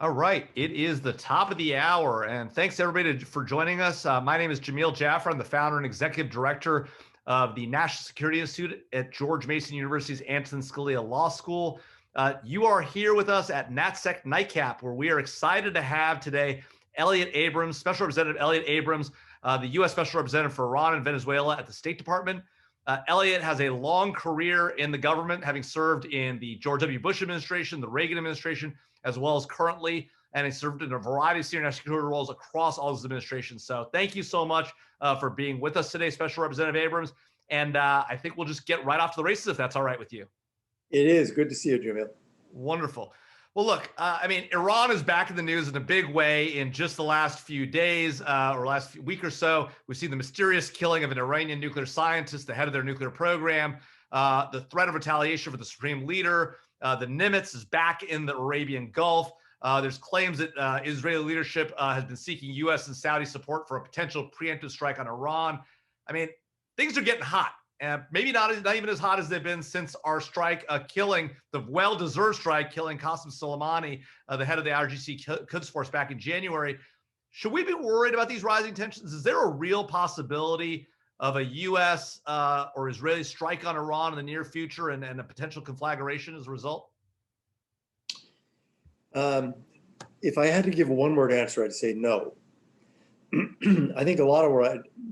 All right, it is the top of the hour, and thanks everybody for joining us. My name is Jamil Jaffer. I'm the founder and executive director of the National Security Institute at George Mason University's Antonin Scalia Law School. You are here with us at NatSec Nightcap, where we are excited to have today Elliott Abrams, Special Representative Elliott Abrams, the U.S. Special Representative for Iran and Venezuela at the State Department. Elliott has a long career in the government, having served in the George W. Bush administration, the Reagan administration, as well as currently, and he served in a variety of senior national security roles across all his administrations. So thank you so much for being with us today, Special Representative Abrams. And I think we'll just get right off to the races, if that's all right with you. It is. Good to see you, Jamil. Wonderful. Well, look, Iran is back in the news in a big way in just the last few days or last week or so. We've seen the mysterious killing of an Iranian nuclear scientist, the head of their nuclear program, the threat of retaliation for the supreme leader. The Nimitz is back in the Arabian Gulf. There's claims that Israeli leadership has been seeking U.S. and Saudi support for a potential preemptive strike on Iran. I mean, things are getting hot. Maybe not even as hot as they've been since our strike, killing the well-deserved strike, killing Qasem Soleimani, the head of the IRGC Quds Force back in January. Should we be worried about these rising tensions? Is there a real possibility of a U.S. Or Israeli strike on Iran in the near future and a potential conflagration as a result? If I had to give a one-word answer, I'd say no. I think a lot of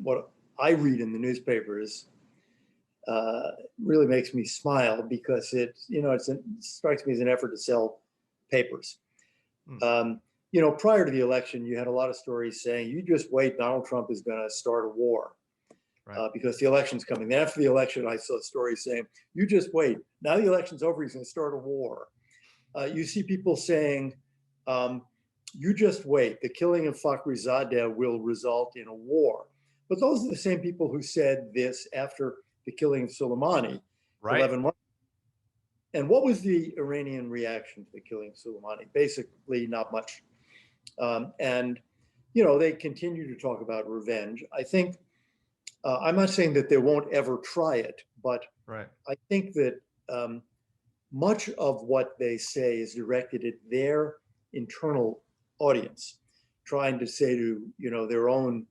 what I read in the newspapers really makes me smile because it strikes me as an effort to sell papers. Prior to the election, you had a lot of stories saying, "You just wait, Donald Trump is going to start a war." Right. Because the election's coming. Then after the election, I saw stories saying, "You just wait. Now the election's over, he's going to start a war." You see people saying, "You just wait. The killing of Fakhrizadeh will result in a war." But those are the same people who said this after the killing of Soleimani, right, 11 months. And what was the Iranian reaction to the killing of Soleimani? Basically, not much. They continue to talk about revenge. I think, I'm not saying that they won't ever try it, but right, I think that much of what they say is directed at their internal audience, trying to say to their own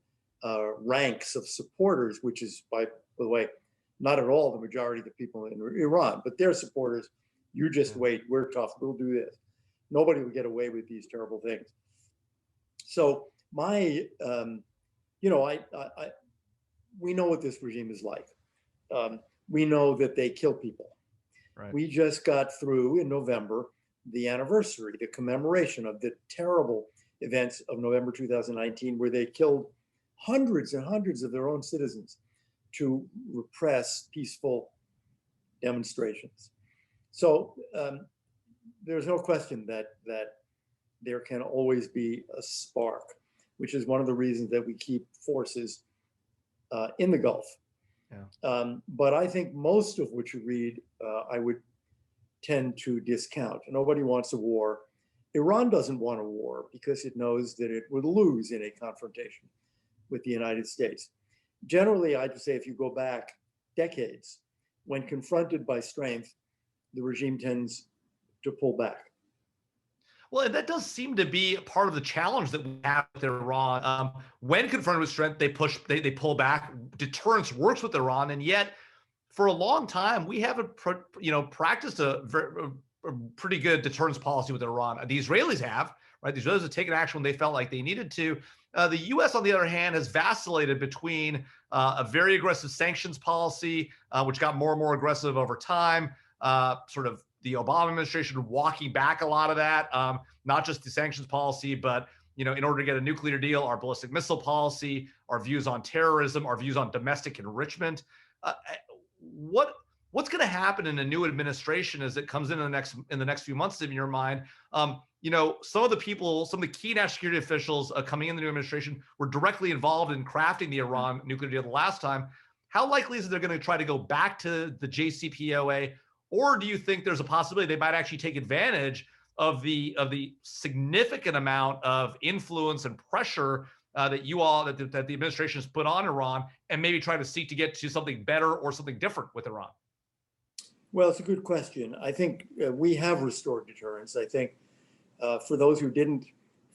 ranks of supporters, which is, by the way, not at all the majority of the people in Iran, but their supporters. You just wait. We're tough. We'll do this. Nobody will get away with these terrible things. So we know what this regime is like. We know that they kill people. Right. We just got through in November the anniversary, the commemoration of the terrible events of November 2019, where they killed hundreds and hundreds of their own citizens to repress peaceful demonstrations. So there's no question that there can always be a spark, which is one of the reasons that we keep forces in the Gulf. Yeah. But I think most of what you read, I would tend to discount. Nobody wants a war. Iran doesn't want a war because it knows that it would lose in a confrontation with the United States. Generally, I'd say if you go back decades, when confronted by strength, the regime tends to pull back. Well, that does seem to be part of the challenge that we have with Iran. When confronted with strength, they pull back. Deterrence works with Iran, and yet, for a long time, we haven't, practiced a pretty good deterrence policy with Iran. The Israelis have, right? The Israelis have taken action when they felt like they needed to. The U.S., on the other hand, has vacillated between a very aggressive sanctions policy, which got more and more aggressive over time, sort of the Obama administration walking back a lot of that, not just the sanctions policy, but in order to get a nuclear deal, our ballistic missile policy, our views on terrorism, our views on domestic enrichment. What's going to happen in a new administration as it comes in the next few months, in your mind? Some of the key national security officials coming in the new administration were directly involved in crafting the Iran nuclear deal the last time. How likely is it they're going to try to go back to the JCPOA? Or do you think there's a possibility they might actually take advantage of the significant amount of influence and pressure that the administration has put on Iran, and maybe try to seek to get to something better or something different with Iran? Well, it's a good question. I think we have restored deterrence. I think For those who didn't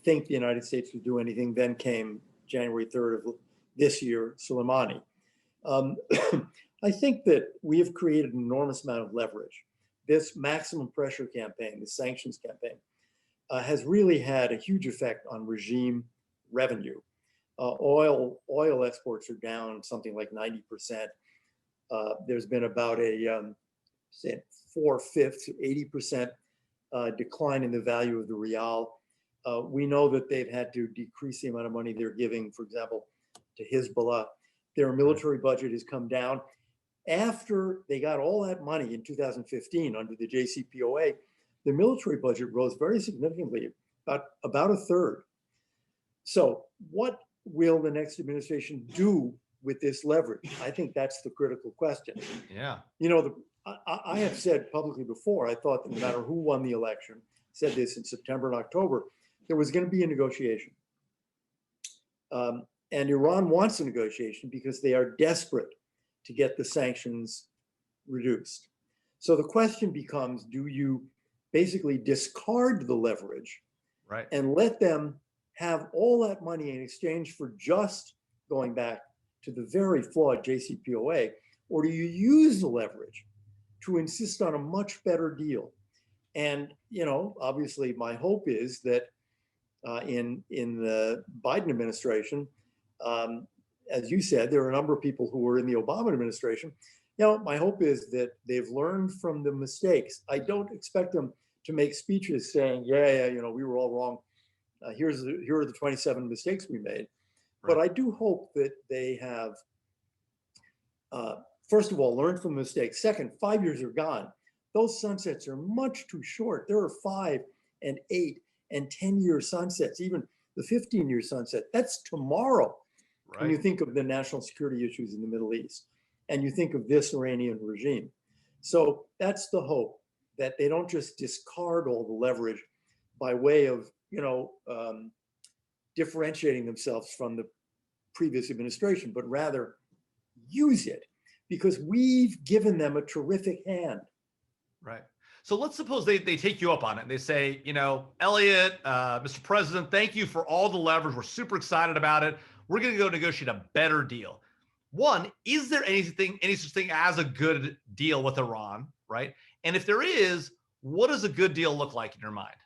think the United States would do anything, then came January 3rd of this year, Soleimani. I think that we have created an enormous amount of leverage. This maximum pressure campaign, the sanctions campaign, has really had a huge effect on regime revenue. Oil exports are down something like 90%. There's been about a 4/5 to 80% decline in the value of the real. We know that they've had to decrease the amount of money they're giving, for example, to Hezbollah. Their military budget has come down. After they got all that money in 2015 under the JCPOA, the military budget rose very significantly, about a third. So what will the next administration do with this leverage? I think that's the critical question. Yeah. You know, I have said publicly before, I thought that no matter who won the election, said this in September and October, there was going to be a negotiation. And Iran wants a negotiation because they are desperate to get the sanctions reduced. So the question becomes, do you basically discard the leverage, right, and let them have all that money in exchange for just going back to the very flawed JCPOA, or do you use the leverage to insist on a much better deal? And, you know, obviously my hope is that in the Biden administration, as you said, there are a number of people who were in the Obama administration. You know, my hope is that they've learned from the mistakes. I don't expect them to make speeches saying, yeah, you know, we were all wrong. Here are the 27 mistakes we made. Right. But I do hope that they have, first of all, learned from the mistakes. Second, 5 years are gone. Those sunsets are much too short. There are 5 and 8 and 10-year sunsets, even the 15-year sunset. That's tomorrow. Right. When you think of the national security issues in the Middle East and you think of this Iranian regime. So that's the hope, that they don't just discard all the leverage by way of, you know, differentiating themselves from the previous administration, but rather use it because we've given them a terrific hand. Right. So let's suppose they take you up on it and they say, you know, Elliott, Mr. President, thank you for all the leverage. We're super excited about it. We're going to go negotiate a better deal. One, is there any such thing as a good deal with Iran, right? And if there is, what does a good deal look like in your mind?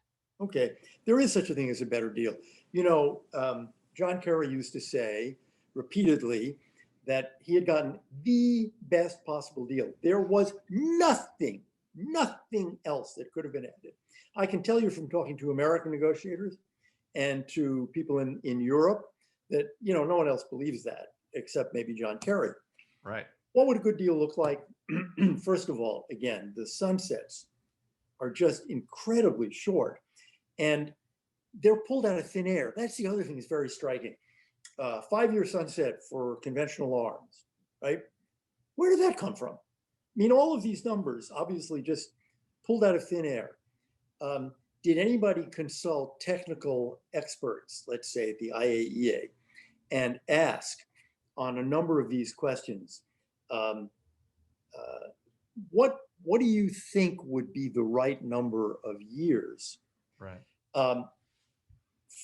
Okay, there is such a thing as a better deal. You know, John Kerry used to say repeatedly that he had gotten the best possible deal. There was nothing else that could have been added. I can tell you from talking to American negotiators and to people in Europe that, you know, no one else believes that except maybe John Kerry. Right. What would a good deal look like? First of all, again, the sunsets are just incredibly short and they're pulled out of thin air. That's the other thing that's very striking. 5-year sunset for conventional arms, right? Where did that come from? I mean, all of these numbers obviously just pulled out of thin air. Did anybody consult technical experts, let's say at the IAEA, and ask on a number of these questions, what do you think would be the right number of years? Right.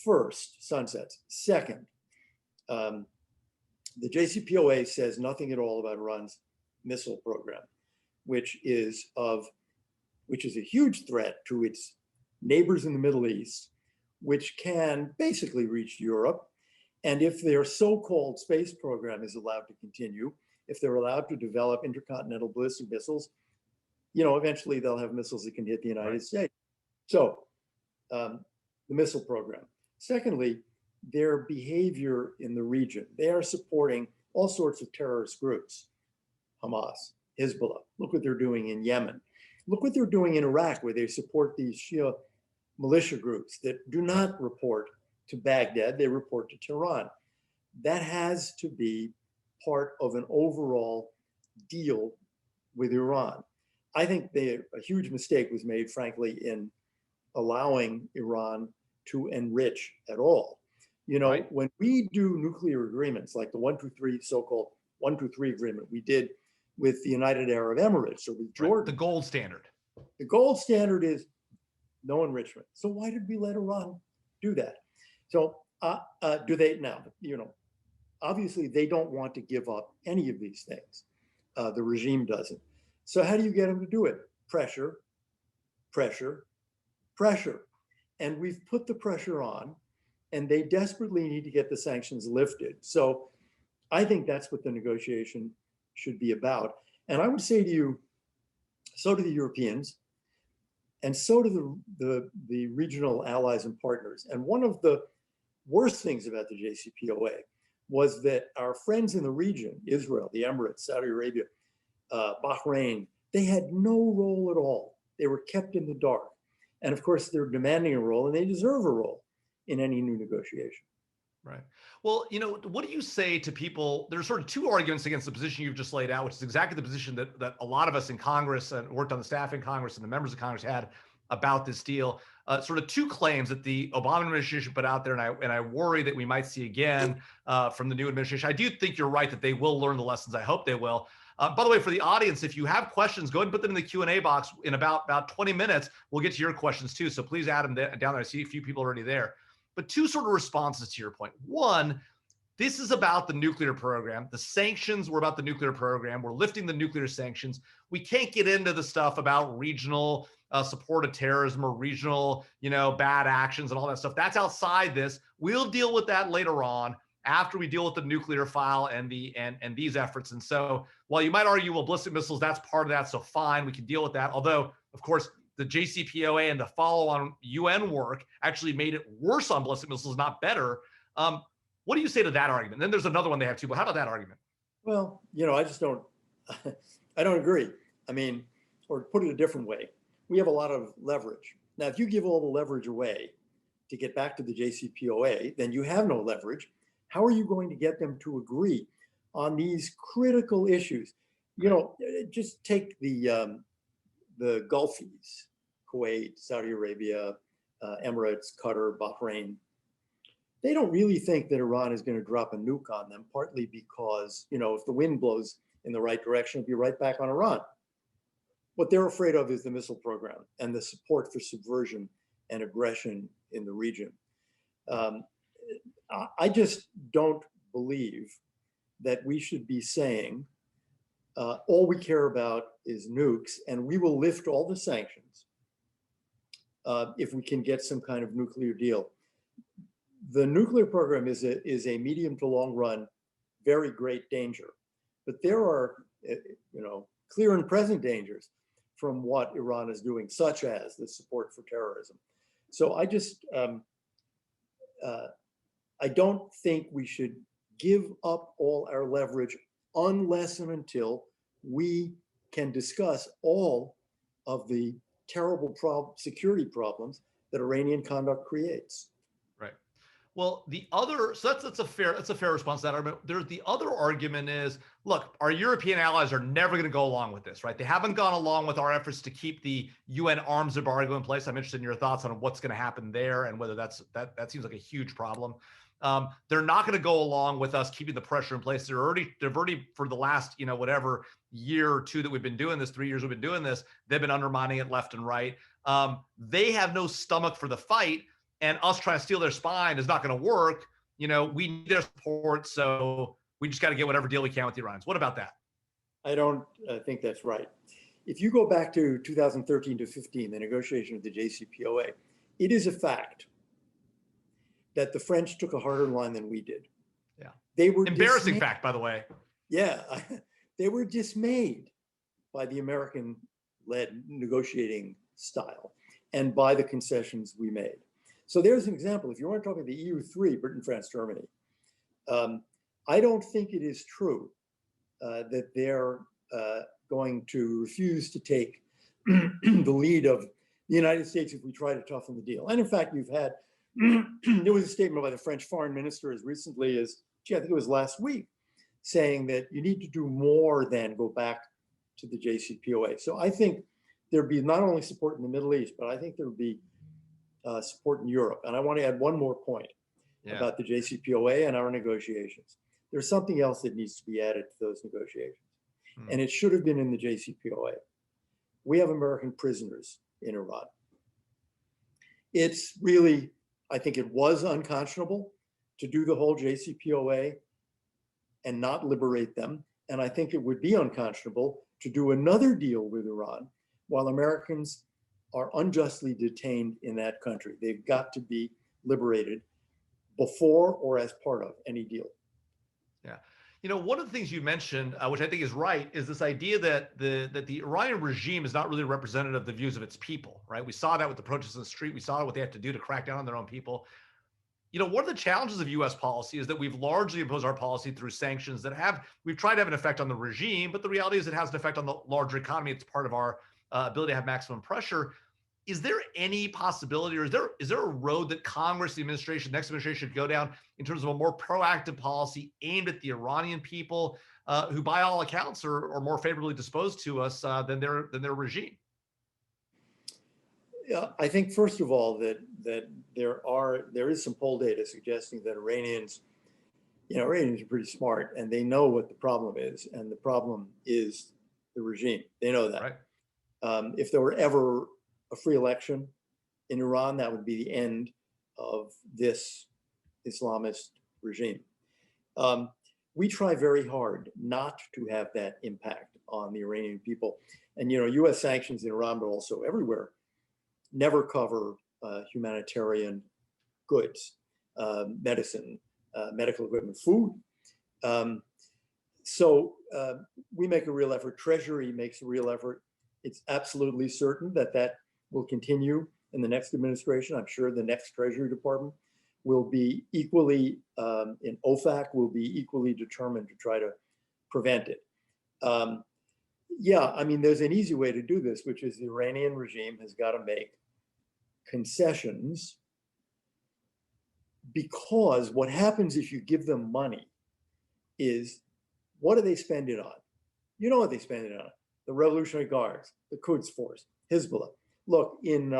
First, sunsets. Second, the JCPOA says nothing at all about Iran's missile program, which is a huge threat to its neighbors in the Middle East, which can basically reach Europe. And if their so-called space program is allowed to continue, if they're allowed to develop intercontinental ballistic missiles, you know, eventually they'll have missiles that can hit the United States. So the missile program. Secondly, their behavior in the region. They are supporting all sorts of terrorist groups, Hamas, Hezbollah. Look what they're doing in Yemen. Look what they're doing in Iraq, where they support these Shia militia groups that do not report to Baghdad, they report to Tehran. That has to be part of an overall deal with Iran. I think a huge mistake was made, frankly, in allowing Iran to enrich at all. You know, when we do nuclear agreements like the 123, so-called 123 agreement we did with the United Arab Emirates or with Jordan. The gold standard. The gold standard is no enrichment. So why did we let Iran do that? So do they now? Obviously they don't want to give up any of these things. The regime doesn't. So how do you get them to do it? Pressure, pressure, pressure. And we've put the pressure on, and they desperately need to get the sanctions lifted. So I think that's what the negotiation should be about. And I would say to you, so do the Europeans, and so do the regional allies and partners. And one of the worst things about the JCPOA was that our friends in the region, Israel, the Emirates, Saudi Arabia, Bahrain, they had no role at all. They were kept in the dark. And of course, they're demanding a role, and they deserve a role in any new negotiation. Right. Well, what do you say to people? There's sort of two arguments against the position you've just laid out, which is exactly the position that a lot of us in Congress and worked on the staff in Congress and the members of Congress had about this deal. Sort of two claims that the Obama administration put out there, and I worry that we might see again from the new administration. I do think you're right that they will learn the lessons. I hope they will. By the way, for the audience, if you have questions, go ahead and put them in the Q&A box. In about 20 minutes, we'll get to your questions too. So please add them down there. I see a few people already there. But two sort of responses to your point. One, this is about the nuclear program. The sanctions were about the nuclear program. We're lifting the nuclear sanctions. We can't get into the stuff about regional support of terrorism or regional, bad actions and all that stuff. That's outside this. We'll deal with that later on after we deal with the nuclear file and these efforts. And so while you might argue, well, ballistic missiles, that's part of that. So fine, we can deal with that. Although, of course, the JCPOA and the follow-on UN work actually made it worse on ballistic missiles, not better. What do you say to that argument? Then there's another one they have too, but how about that argument? Well, I just don't, I don't agree. I mean, or put it a different way, we have a lot of leverage. Now, if you give all the leverage away to get back to the JCPOA, then you have no leverage. How are you going to get them to agree on these critical issues? Just take the Gulfies, Kuwait, Saudi Arabia, Emirates, Qatar, Bahrain. They don't really think that Iran is going to drop a nuke on them, partly because, if the wind blows in the right direction, it'll be right back on Iran. What they're afraid of is the missile program and the support for subversion and aggression in the region. I just don't believe that we should be saying all we care about is nukes, and we will lift all the sanctions if we can get some kind of nuclear deal. The nuclear program is a medium to long run, very great danger, but there are clear and present dangers from what Iran is doing, such as the support for terrorism. So I just I don't think we should give up all our leverage unless and until we can discuss all of the terrible security problems that Iranian conduct creates. Right. Well, that's a fair response to that argument. There's the other argument is, look, our European allies are never going to go along with this, right? They haven't gone along with our efforts to keep the UN arms embargo in place. I'm interested in your thoughts on what's going to happen there and whether that seems like a huge problem. They're not going to go along with us keeping the pressure in place. They've already for the last, whatever year or two that we've been doing this, 3 years we've been doing this, they've been undermining it left and right. They have no stomach for the fight, and us trying to steal their spine is not going to work. We need their support, so we just got to get whatever deal we can with the Iranians. What about that? I don't think that's right. If you go back to 2013 to 15, the negotiation of the JCPOA, it is a fact that the French took a harder line than we did. Yeah. They were embarrassing fact, by the way. Yeah. They were dismayed by the American-led negotiating style and by the concessions we made. So there's an example. If you want to talk about the EU3, Britain, France, Germany, I don't think it is true that they're going to refuse to take the lead of the United States if we try to toughen the deal. And in fact, you've had, there was a statement by the French foreign minister as recently as, I think it was last week, saying that you need to do more than go back to the JCPOA. So I think there'd be not only support in the Middle East, but I think there would be support in Europe. And I want to add one more point about the JCPOA and our negotiations. There's something else that needs to be added to those negotiations. And it should have been in the JCPOA. We have American prisoners in Iran. It's really, I think it was unconscionable to do the whole JCPOA and not liberate them. And I think it would be unconscionable to do another deal with Iran while Americans are unjustly detained in that country. They've got to be liberated before or as part of any deal. Yeah. You know, one of the things you mentioned, which I think is right, is this idea that the Iranian regime is not really representative of the views of its people, right? We saw that with the protests in the street. We saw what they have to do to crack down on their own people. You know, one of the challenges of U.S. policy is that we've largely imposed our policy through sanctions that we've tried to have an effect on the regime, but the reality is it has an effect on the larger economy. It's part of our ability to have maximum pressure. Is there any possibility, or is there a road that Congress, the administration, the next administration should go down in terms of a more proactive policy aimed at the Iranian people, who, by all accounts, are more favorably disposed to us than their regime? Yeah, I think first of all that there is some poll data suggesting that Iranians are pretty smart and they know what the problem is, and the problem is the regime. They know that. Right. If there were ever a free election in Iran, that would be the end of this Islamist regime. We try very hard not to have that impact on the Iranian people. And, U.S. sanctions in Iran, but also everywhere, never cover humanitarian goods, medicine, medical equipment, food. So we make a real effort. Treasury makes a real effort. It's absolutely certain that will continue in the next administration. I'm sure the next Treasury Department will be equally, in OFAC, will be equally determined to try to prevent it. Yeah, I mean, there's an easy way to do this, which is the Iranian regime has got to make concessions, because what happens if you give them money is, what do they spend it on? You know what they spend it on? The Revolutionary Guards, the Quds Force, Hezbollah. Look, in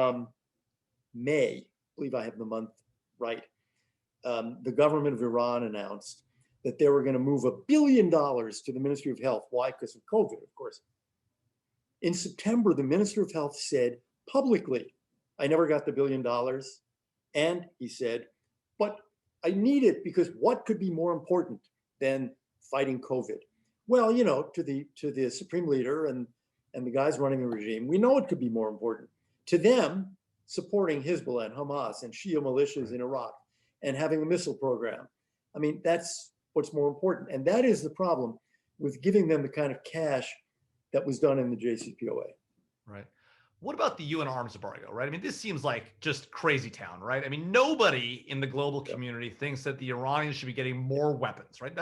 May, I believe I have the month right, the government of Iran announced that they were going to move $1 billion to the Ministry of Health. Why? Because of COVID, of course. In September, the Minister of Health said publicly, I never got the $1 billion. And he said, but I need it because what could be more important than fighting COVID? Well, to the supreme leader and the guys running the regime, we know it could be more important. To them, supporting Hezbollah and Hamas and Shia militias in Iraq and having a missile program, I mean, that's what's more important. And that is the problem with giving them the kind of cash that was done in the JCPOA. Right. What about the UN arms embargo, right? I mean, this seems like just crazy town, right? I mean, nobody in the global community thinks that the Iranians should be getting more weapons, right?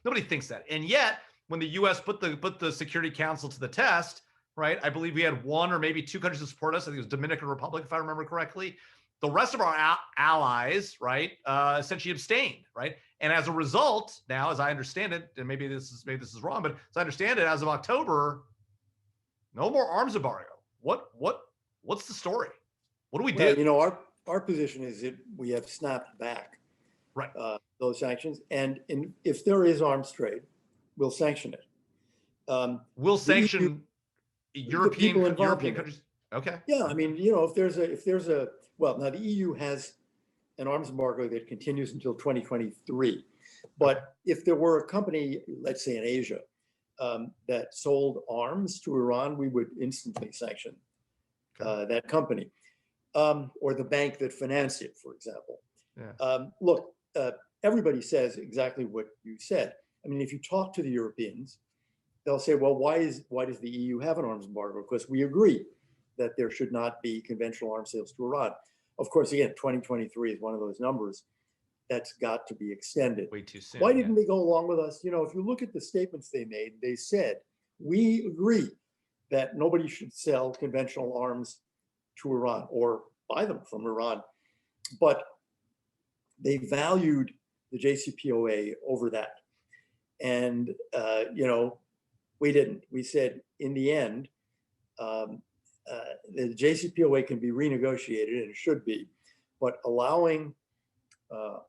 Nobody thinks that. And yet, when the US put the Security Council to the test, right? I believe we had one or maybe two countries to support us. I think it was Dominican Republic, if I remember correctly. The rest of our allies, right, essentially abstained, right? And as a result, now, as I understand it, and maybe this is wrong, but as I understand it, as of October, no more arms embargo. What's the story? What do we do? Our position is that we have snapped back right those sanctions, and if there is arms trade, we'll sanction it. We'll sanction European countries. Okay. Yeah, I mean, if there's a now the EU has an arms embargo that continues until 2023, but if there were a company, let's say in Asia, that sold arms to Iran, we would instantly sanction that company, or the bank that financed it, for example. Yeah. Look, everybody says exactly what you said. I mean, if you talk to the Europeans, they'll say, well, why does the EU have an arms embargo? Because we agree that there should not be conventional arms sales to Iran. Of course, again, 2023 is one of those numbers that's got to be extended. Way too soon. Why didn't they go along with us? If you look at the statements they made, they said, we agree that nobody should sell conventional arms to Iran or buy them from Iran. But they valued the JCPOA over that. And, we didn't. We said, in the end, the JCPOA can be renegotiated, and it should be, but allowing, for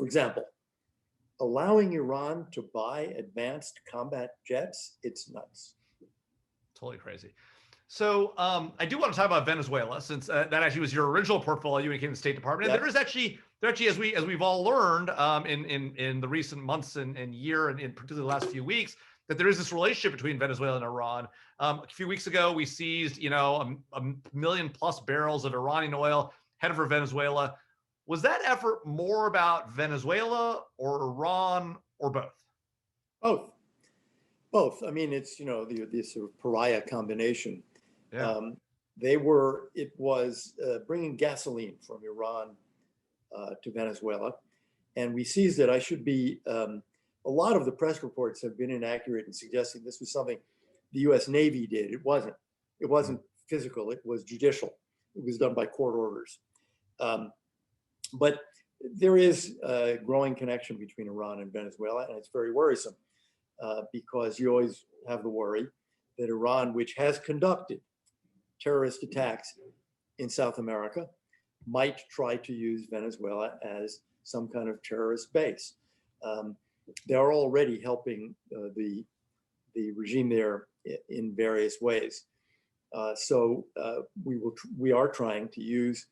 example, allowing Iran to buy advanced combat jets, it's nuts. Totally crazy. So I do want to talk about Venezuela, since that actually was your original portfolio when you came to the State Department. And Yep. there actually, as we've all learned in the recent months and year, and in particularly the last few weeks, that there is this relationship between Venezuela and Iran. A few weeks ago, we seized, a million plus barrels of Iranian oil headed for Venezuela. Was that effort more about Venezuela or Iran or both? Both. Both. I mean, it's, the sort of pariah combination. Yeah. It was bringing gasoline from Iran to Venezuela, and we seized it. A lot of the press reports have been inaccurate in suggesting this was something the U.S. Navy did. It wasn't. It wasn't physical. It was judicial. It was done by court orders. But there is a growing connection between Iran and Venezuela, and it's very worrisome because you always have the worry that Iran, which has conducted terrorist attacks in South America, might try to use Venezuela as some kind of terrorist base. They're already helping the regime there in various ways. So we are trying to use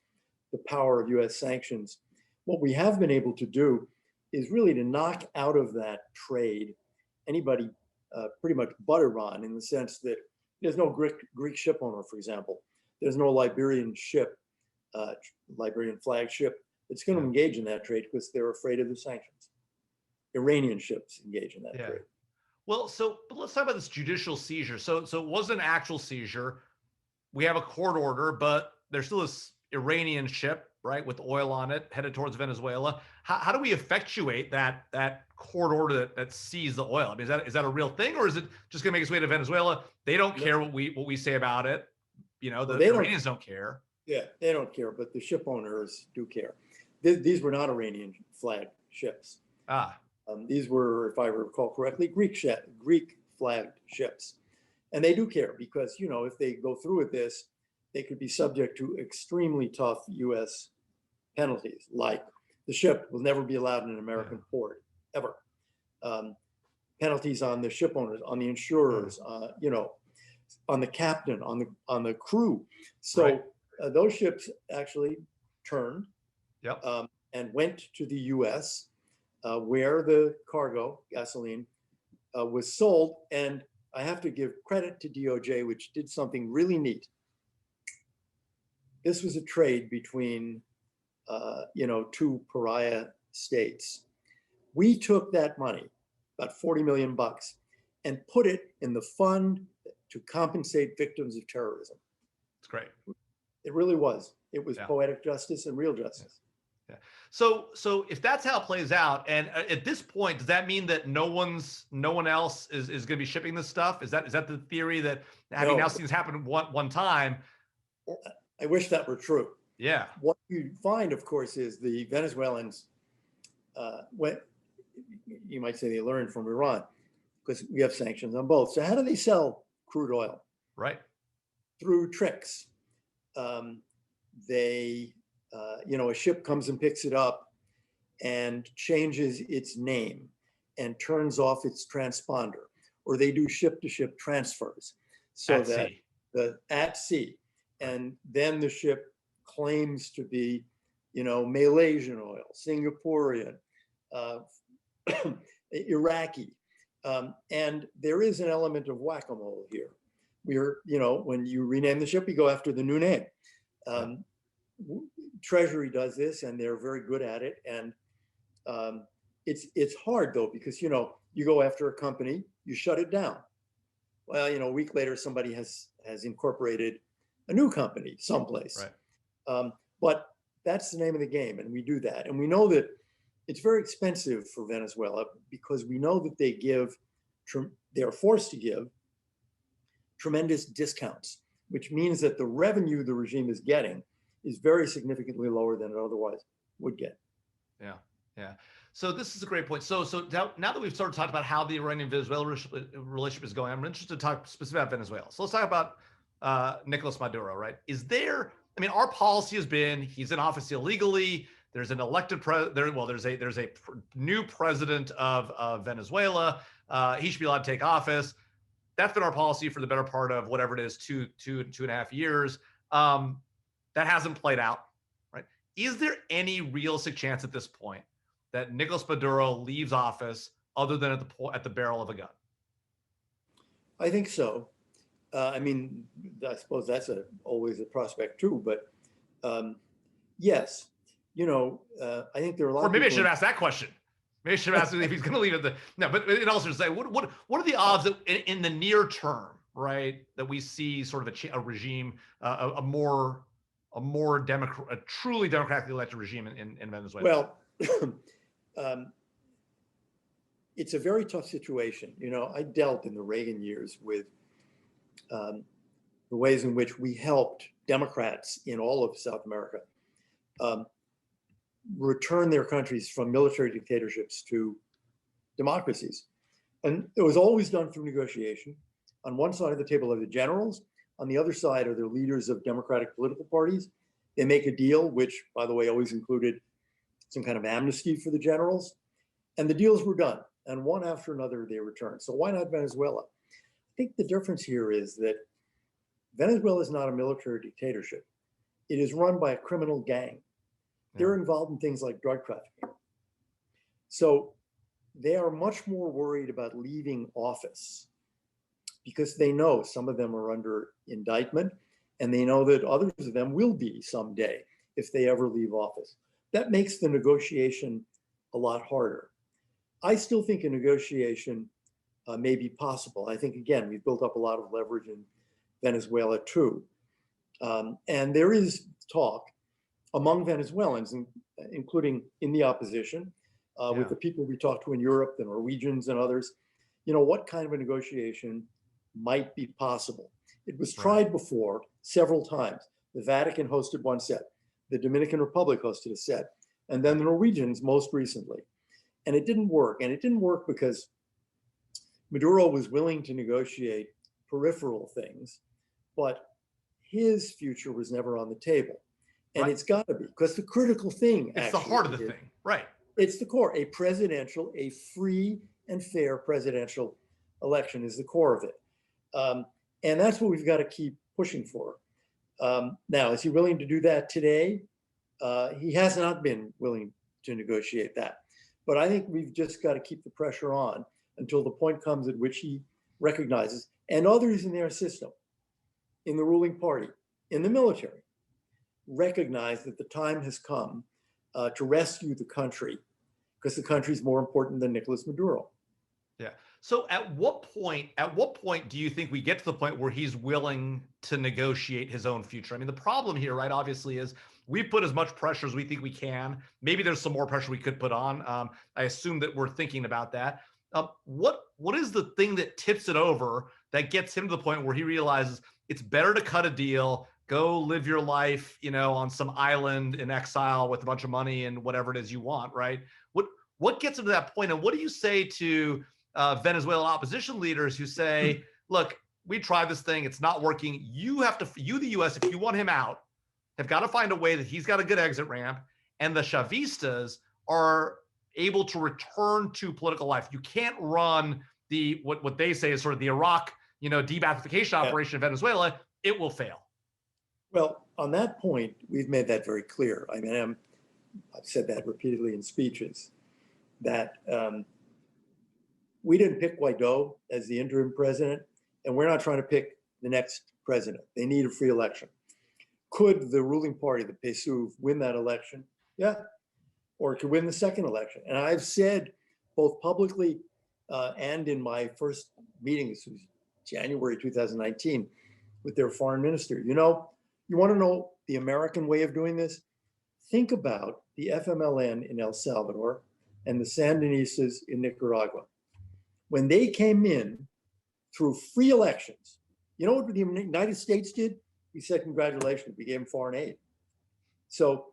the power of U.S. sanctions. What we have been able to do is really to knock out of that trade anybody pretty much but Iran, in the sense that there's no Greek ship owner, for example. There's no Liberian ship, Liberian flag ship that's going to engage in that trade because they're afraid of the sanctions. Iranian ships engage in that trade. Well, but let's talk about this judicial seizure. So it wasn't an actual seizure. We have a court order, but there's still this Iranian ship, right, with oil on it headed towards Venezuela. How do we effectuate that court order that seized the oil? I mean, is that a real thing, or is it just going to make its way to Venezuela? They don't care what we say about it. The Iranians don't care. Yeah, they don't care, but the ship owners do care. These were not Iranian flag ships. These were, if I recall correctly, Greek flagged ships. And they do care because, if they go through with this, they could be subject to extremely tough U.S. penalties, like the ship will never be allowed in an American port, ever. Penalties on the ship owners, on the insurers, on the captain, on the crew. So those ships actually turned and went to the U.S., where the cargo, gasoline, was sold. And I have to give credit to DOJ, which did something really neat. This was a trade between, two pariah states. We took that money, about 40 million bucks, and put it in the fund to compensate victims of terrorism. It's great. It really was. It was poetic justice and real justice. Yeah. So if that's how it plays out, and at this point, does that mean that no one else is going to be shipping this stuff? Is that the theory, that having now seen this happen one time? I wish that were true. Yeah. What you find, of course, is the Venezuelans, you might say they learned from Iran, because we have sanctions on both. So how do they sell crude oil? Right. Through tricks. A ship comes and picks it up and changes its name and turns off its transponder, or they do ship-to-ship transfers at sea. And then the ship claims to be, Malaysian oil, Singaporean, Iraqi. And there is an element of whack-a-mole here. When you rename the ship, you go after the new name. Treasury does this, and they're very good at it. And it's hard, though, because, you go after a company, you shut it down. Well, a week later, somebody has incorporated a new company someplace. Right. But that's the name of the game, and we do that. And we know that it's very expensive for Venezuela, because we know that they're forced to give tremendous discounts, which means that the revenue the regime is getting is very significantly lower than it otherwise would get. Yeah. So this is a great point. So now that we've sort of talked about how the Iranian-Venezuela relationship is going, I'm interested to talk specifically about Venezuela. So let's talk about Nicolas Maduro, right? Our policy has been, he's in office illegally. There's an elected there's a new president of Venezuela. He should be allowed to take office. that's been our policy for the better part of whatever it is, two and a half years. That hasn't played out, right? Is there any realistic chance at this point that Nicolas Maduro leaves office other than at the barrel of a gun? I think so. I mean, I suppose that's always a prospect too, but yes, I think there are a lot Or of maybe I people should have asked that question. Maybe I should have asked if he's going to leave it. No, but it also say what are the odds that in the near term, right, that we see sort of a regime, a truly democratically elected regime in Venezuela? Well, it's a very tough situation. I dealt in the Reagan years with the ways in which we helped Democrats in all of South America return their countries from military dictatorships to democracies. And it was always done through negotiation. On one side of the table are the generals. On the other side are the leaders of democratic political parties. They make a deal, which, by the way, always included some kind of amnesty for the generals. And the deals were done. And one after another, they returned. So why not Venezuela? I think the difference here is that Venezuela is not a military dictatorship. It is run by a criminal gang. They're involved in things like drug trafficking. So they are much more worried about leaving office because they know some of them are under indictment, and they know that others of them will be someday if they ever leave office. That makes the negotiation a lot harder. I still think a negotiation may be possible. I think, again, we've built up a lot of leverage in Venezuela too. And there is talk among Venezuelans, including in the opposition, with the people we talked to in Europe, the Norwegians and others, what kind of a negotiation might be possible. It was tried before several times. The Vatican hosted one set, the Dominican Republic hosted a set, and then the Norwegians most recently. And it didn't work. And it didn't work because Maduro was willing to negotiate peripheral things, but his future was never on the table. And it's got to be, because the critical thing it's the heart of the thing, right? It's the core. A free and fair presidential election is the core of it. And that's what we've got to keep pushing for. Now, is he willing to do that today? He has not been willing to negotiate that. But I think we've just got to keep the pressure on until the point comes at which he recognizes, and others in their system, in the ruling party, in the military, recognize that the time has come to rescue the country, because the country is more important than Nicolas Maduro. Yeah. So at what point do you think we get to the point where he's willing to negotiate his own future? I mean, the problem here, right, obviously, is we put as much pressure as we think we can. Maybe there's some more pressure we could put on. I assume that we're thinking about that. What is the thing that tips it over that gets him to the point where he realizes it's better to cut a deal, go live your life, on some island in exile with a bunch of money and whatever it is you want, right? What gets him to that point? And what do you say to Venezuelan opposition leaders who say, look, we tried this thing, it's not working. You, the US, if you want him out, have got to find a way that he's got a good exit ramp, and the Chavistas are able to return to political life. You can't run what they say is sort of the Iraq, de-Baathification operation in Venezuela. It will fail. Well, on that point, we've made that very clear. I mean, I've said that repeatedly in speeches, that we didn't pick Guaido as the interim president, and we're not trying to pick the next president. They need a free election. Could the ruling party, the PSUV, win that election? Yeah. Or it could win the second election. And I've said both publicly and in my first meeting, this was January 2019, with their foreign minister, you want to know the American way of doing this? Think about the FMLN in El Salvador and the Sandinistas in Nicaragua. When they came in through free elections, you know what the United States did? We said, congratulations, we gave them foreign aid. So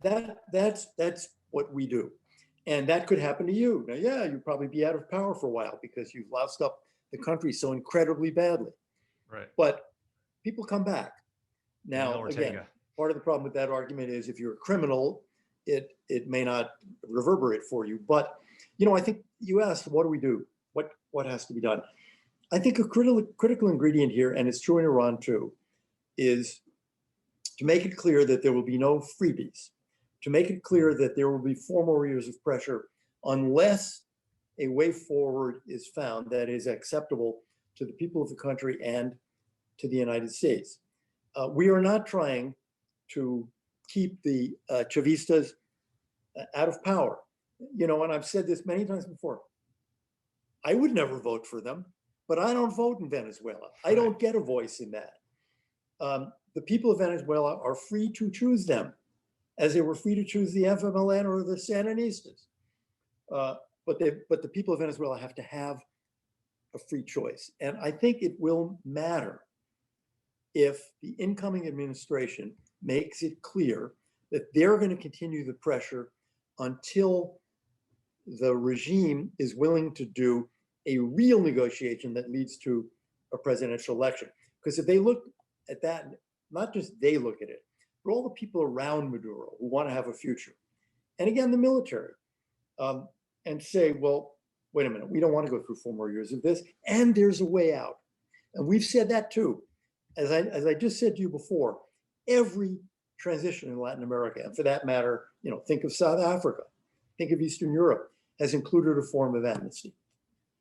that's what we do. And that could happen to you. Now, yeah, you'd probably be out of power for a while because you've loused up the country so incredibly badly. Right. But people come back. Now, again, part of the problem with that argument is if you're a criminal, it may not reverberate for you. But, I think you asked, what do we do? What has to be done? I think a critical ingredient here, and it's true in Iran too, is to make it clear that there will be no freebies, to make it clear that there will be 4 more years of pressure unless a way forward is found that is acceptable to the people of the country and to the United States. We are not trying to keep the Chavistas out of power. You know, and I've said this many times before, I would never vote for them, but I don't vote in Venezuela. I don't get a voice in that. The people of Venezuela are free to choose them, as they were free to choose the FMLN or the Sandinistas. But the people of Venezuela have to have a free choice. And I think it will matter if the incoming administration makes it clear that they're going to continue the pressure until the regime is willing to do a real negotiation that leads to a presidential election. Because if they look at that, not just they look at it, but all the people around Maduro who want to have a future, and again, the military, and say, well, wait a minute, we don't want to go through 4 more years of this, and there's a way out. And we've said that too. As I just said to you before, every transition in Latin America, and for that matter, you know, think of South Africa, think of Eastern Europe, has included a form of amnesty.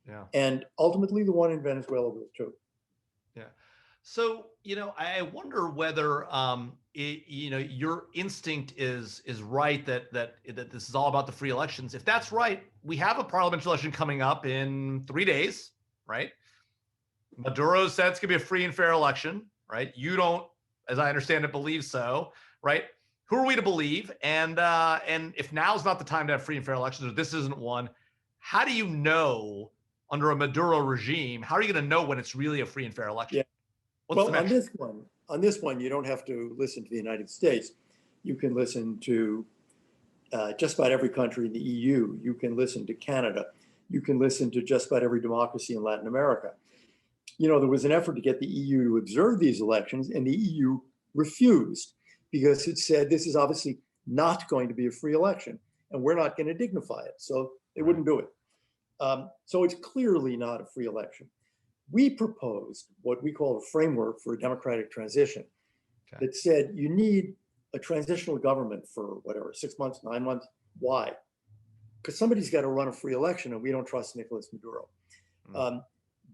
Yeah. And ultimately the one in Venezuela will too. Yeah. So, you know, I wonder whether, you know, your instinct is right that this is all about the free elections. If that's right, we have a parliamentary election coming up in 3 days, right? Maduro said it's going to be a free and fair election, right? You don't, as I understand it, believe so, right? Who are we to believe? And if now's not the time to have free and fair elections, or this isn't one, how do you know under a Maduro regime? How are you going to know when it's really a free and fair election? Yeah. What's well, the metric? on this one, you don't have to listen to the United States. You can listen to just about every country in the EU. You can listen to Canada. You can listen to just about every democracy in Latin America. You know, there was an effort to get the EU to observe these elections, and the EU refused because it said this is obviously not going to be a free election, and we're not going to dignify it. So they wouldn't do it. So it's clearly not a free election. We proposed what we call a framework for a democratic transition that said you need a transitional government for whatever, 6 months, 9 months. Why? Because somebody's got to run a free election, and we don't trust Nicolas Maduro.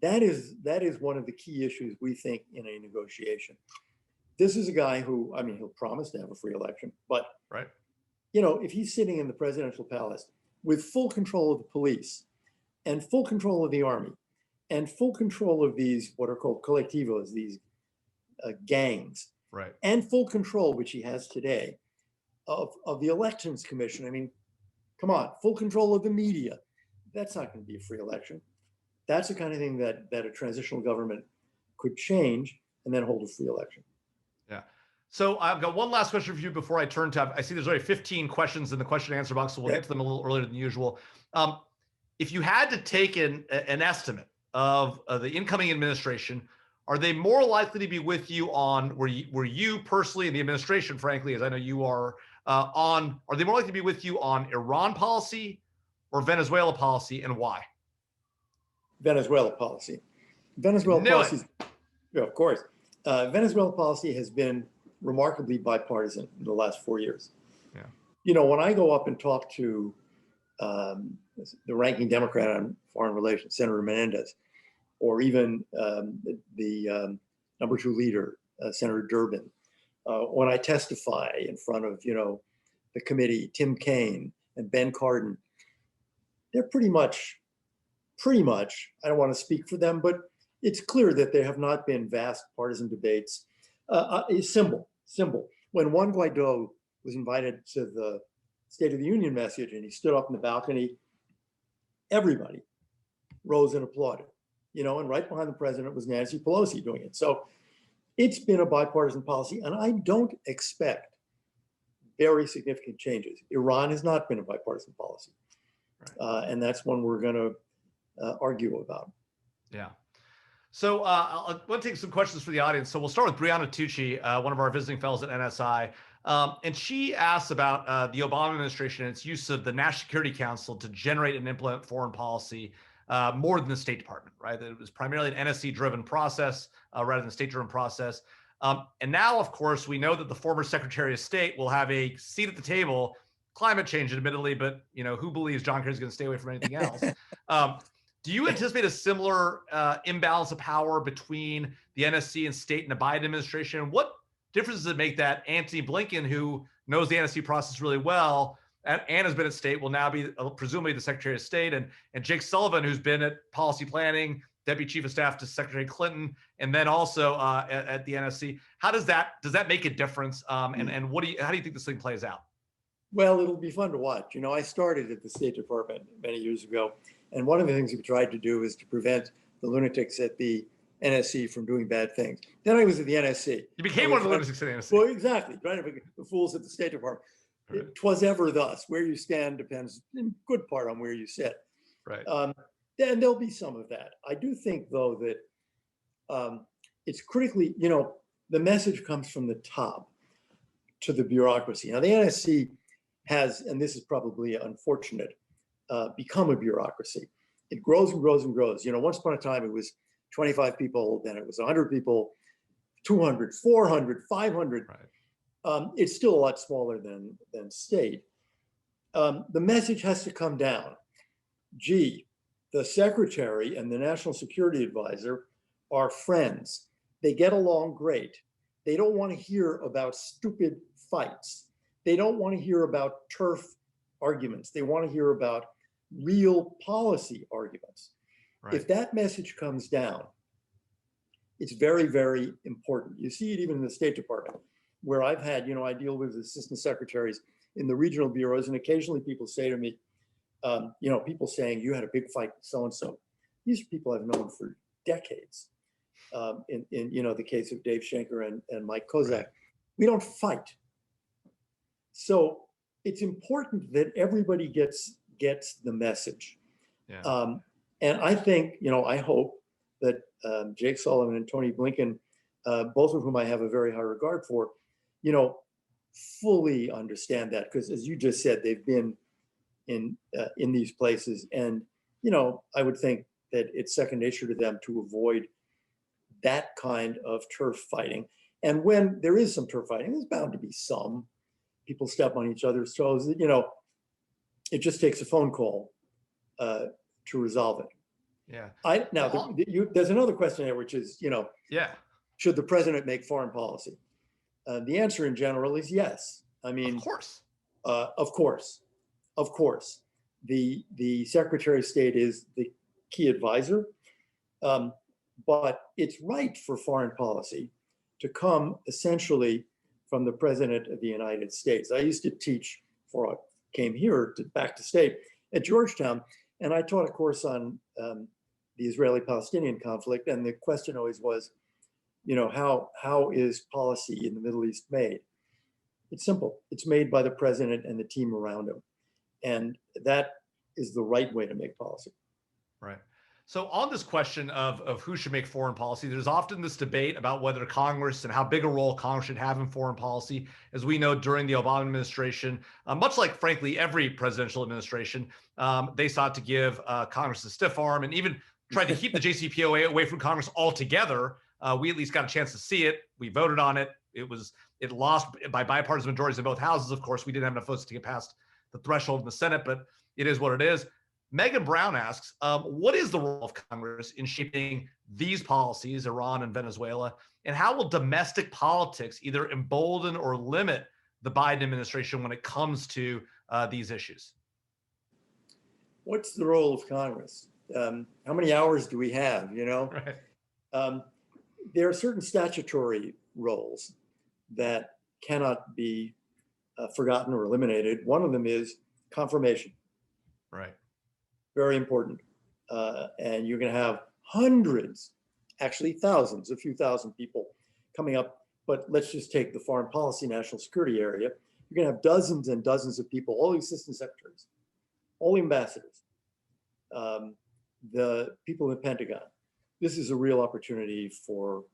That is one of the key issues we think in a negotiation. This is a guy who, I mean, he'll promise to have a free election, but you know, if he's sitting in the presidential palace with full control of the police and full control of the army and full control of these what are called colectivos, these gangs, and full control, which he has today, of the elections commission. I mean, come on, full control of the media. That's not going to be a free election. That's the kind of thing that a transitional government could change and then hold a free election. Yeah. So I've got one last question for you before I turn to, I see there's already 15 questions in the question and answer box, so we'll get to them a little earlier than usual. If you had to take an estimate of the incoming administration, are they more likely to be with you on, were you personally in the administration, frankly, as I know you are, are they more likely to be with you on Iran policy or Venezuela policy, and why? Venezuela policy. Venezuela policy, yeah, of course. Venezuela policy has been remarkably bipartisan in the last 4 years. Yeah. You know, when I go up and talk to the ranking Democrat on foreign relations, Senator Menendez, or even the number 2 leader, Senator Durbin, when I testify in front of, you know, the committee, Tim Kaine and Ben Cardin, they're pretty much, I don't want to speak for them, but it's clear that there have not been vast partisan debates. Simple. When Juan Guaido was invited to the State of the Union message and he stood up in the balcony, everybody rose and applauded, you know, and right behind the president was Nancy Pelosi doing it. So it's been a bipartisan policy, and I don't expect very significant changes. Iran has not been a bipartisan policy. And that's one we're going to argue about. Yeah. So I want to take some questions for the audience. So we'll start with Brianna Tucci, one of our visiting fellows at NSI. And she asks about the Obama administration and its use of the National Security Council to generate and implement foreign policy. more than the State Department, right? That it was primarily an NSC-driven process rather than a state-driven process. And now, of course, we know that the former Secretary of State will have a seat at the table. Climate change, admittedly, but who believes John Kerry's going to stay away from anything else? Do you anticipate a similar imbalance of power between the NSC and state in the Biden administration? What difference does it make that Antony Blinken, who knows the NSC process really well and has been at state, will now be presumably the Secretary of State, and Jake Sullivan, who's been at policy planning, Deputy Chief of Staff to Secretary Clinton, and then also at the NSC? How does that make a difference? And how do you think this thing plays out? Well, it'll be fun to watch. I started at the State Department many years ago, and one of the things we tried to do is to prevent the lunatics at the NSC from doing bad things. Then I was at the NSC. You became one of the lunatics at the NSC. Well, exactly. Trying to pick the fools at the State Department. Right. 'Twas ever thus. Where you stand depends in good part on where you sit. Right. Then there'll be some of that. I do think, though, that it's critically, the message comes from the top to the bureaucracy. Now, the NSC has, and this is probably unfortunate, become a bureaucracy. It grows and grows and grows. Once upon a time, it was 25 people, then it was 100 people, 200, 400, 500. Right. It's still a lot smaller than state. The message has to come down. Gee, the secretary and the national security advisor are friends. They get along great. They don't want to hear about stupid fights. They don't want to hear about turf arguments. They want to hear about real policy arguments. Right. If that message comes down, it's very, very important. You see it even in the State Department, where I've had, I deal with assistant secretaries in the regional bureaus, and occasionally people say to me, people saying, you had a big fight with so-and-so. These are people I've known for decades. In the case of Dave Schenker and Mike Kozak. Right. We don't fight. So it's important that everybody gets the message. Yeah. And I think, I hope that Jake Sullivan and Tony Blinken, both of whom I have a very high regard for, fully understand that, because as you just said, they've been in these places, and I would think that it's second nature to them to avoid that kind of turf fighting. And when there is some turf fighting, there's bound to be some. People step on each other's toes. It just takes a phone call to resolve it. Yeah. There's another question there, which is, yeah, should the president make foreign policy? The answer in general is yes. I mean, of course. Of course. The Secretary of State is the key advisor, but it's right for foreign policy to come essentially from the President of the United States. I used to teach before I came here back to state at Georgetown, and I taught a course on the Israeli-Palestinian conflict, and the question always was, how is policy in the Middle East made? It's simple. It's made by the president and the team around him, and that is the right way to make policy. Right. So on this question of who should make foreign policy, there's often this debate about whether Congress and how big a role Congress should have in foreign policy. As we know, during the Obama administration, much like, frankly, every presidential administration, they sought to give Congress a stiff arm and even tried to keep the JCPOA away from Congress altogether. We at least got a chance to see it. We voted on it. It lost by bipartisan majorities in both houses. Of course, we didn't have enough votes to get past the threshold in the Senate, but it is what it is. Megan Brown asks, what is the role of Congress in shaping these policies, Iran and Venezuela, and how will domestic politics either embolden or limit the Biden administration when it comes to these issues? What's the role of Congress? How many hours do we have, Right. There are certain statutory roles that cannot be forgotten or eliminated. One of them is confirmation. Right. Very important. And you're going to have hundreds, actually thousands, a few thousand people coming up. But let's just take the foreign policy, national security area. You're going to have dozens and dozens of people, all the assistant secretaries, all the ambassadors, the people in the Pentagon. This is a real opportunity for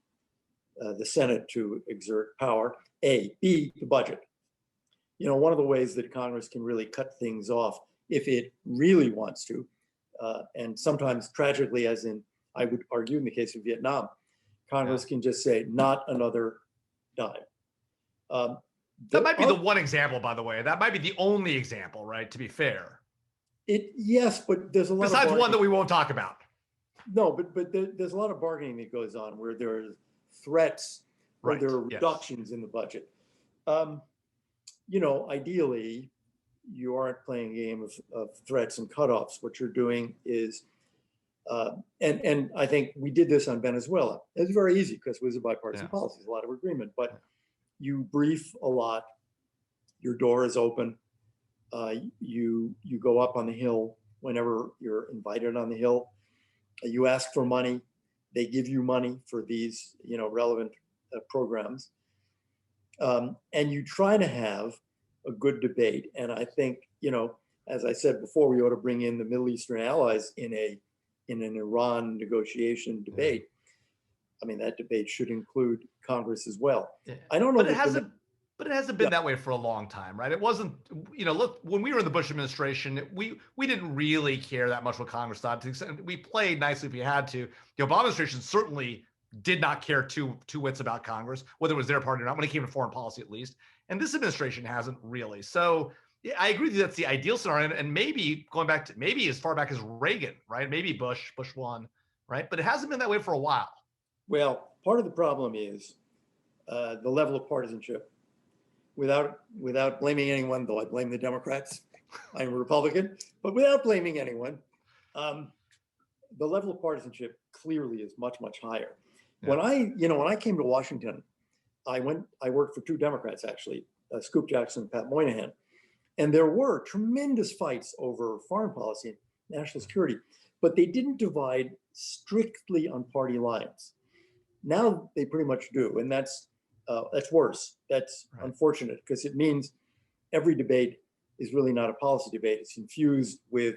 the Senate to exert power. A. B, the budget. One of the ways that Congress can really cut things off, if it really wants to, And sometimes tragically, as in, I would argue in the case of Vietnam, Congress can just say, not another dime. That might be the one example, by the way. That might be the only example, right? To be fair. Yes, but there's a lot besides of one that we won't talk about. No, but there's a lot of bargaining that goes on where there are threats or there are reductions in the budget. Ideally, you aren't playing a game of threats and cutoffs. What you're doing is, and I think we did this on Venezuela. It's very easy because it was a bipartisan policy, a lot of agreement, but you brief a lot, your door is open, you go up on the Hill whenever you're invited on the Hill, you ask for money, they give you money for these relevant programs, and you try to have a good debate. And I think, as I said before, we ought to bring in the Middle Eastern allies in an Iran negotiation debate. I mean, that debate should include Congress as well. I don't know. But it hasn't been that way for a long time, right? It wasn't, look, when we were in the Bush administration, we didn't really care that much what Congress thought. To the extent we played nicely if we had to. The Obama administration certainly did not care two wits about Congress, whether it was their party or not, when it came to foreign policy at least. And this administration hasn't really. So I agree with you, that's the ideal scenario. And maybe going back to maybe as far back as Reagan, right? Maybe Bush won, right? But it hasn't been that way for a while. Well, part of the problem is the level of partisanship. Without blaming anyone, though I blame the Democrats, I'm a Republican, but without blaming anyone, the level of partisanship clearly is much, much higher. Yeah. When I came to Washington, I worked for two Democrats, actually, Scoop Jackson and Pat Moynihan, and there were tremendous fights over foreign policy and national security, but they didn't divide strictly on party lines. Now they pretty much do, and that's worse. That's unfortunate, because it means every debate is really not a policy debate. It's infused with,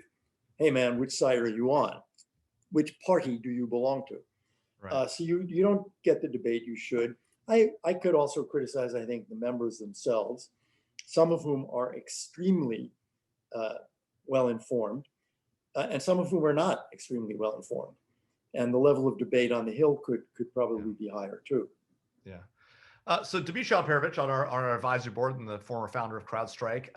hey man, which side are you on? Which party do you belong to? Right. So you don't get the debate you should. I could also criticize, I think, the members themselves, some of whom are extremely well-informed, and some of whom are not extremely well-informed. And the level of debate on the Hill could probably be higher too. Yeah. So Dmitry Alperovich on our advisory board and the former founder of CrowdStrike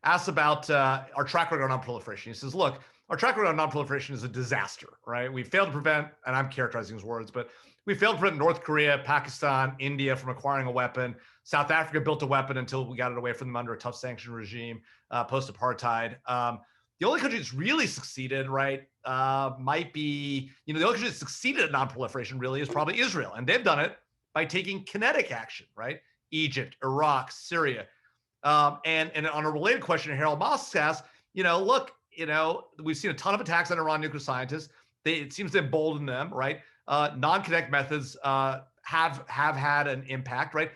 asked about our track record on non-proliferation. He says, look, our track record on non-proliferation is a disaster, right? We failed to prevent, and I'm characterizing his words, but we failed to prevent North Korea, Pakistan, India from acquiring a weapon. South Africa built a weapon until we got it away from them under a tough sanction regime, post-apartheid. The only country that's really succeeded, right, might be, the only country that succeeded at non-proliferation really is probably Israel. And they've done it by taking kinetic action, right? Egypt, Iraq, Syria. And on a related question, Harold Moss asked, look, we've seen a ton of attacks on Iran nuclear scientists. It seems to embolden them, right? Non-kinetic methods have had an impact, right?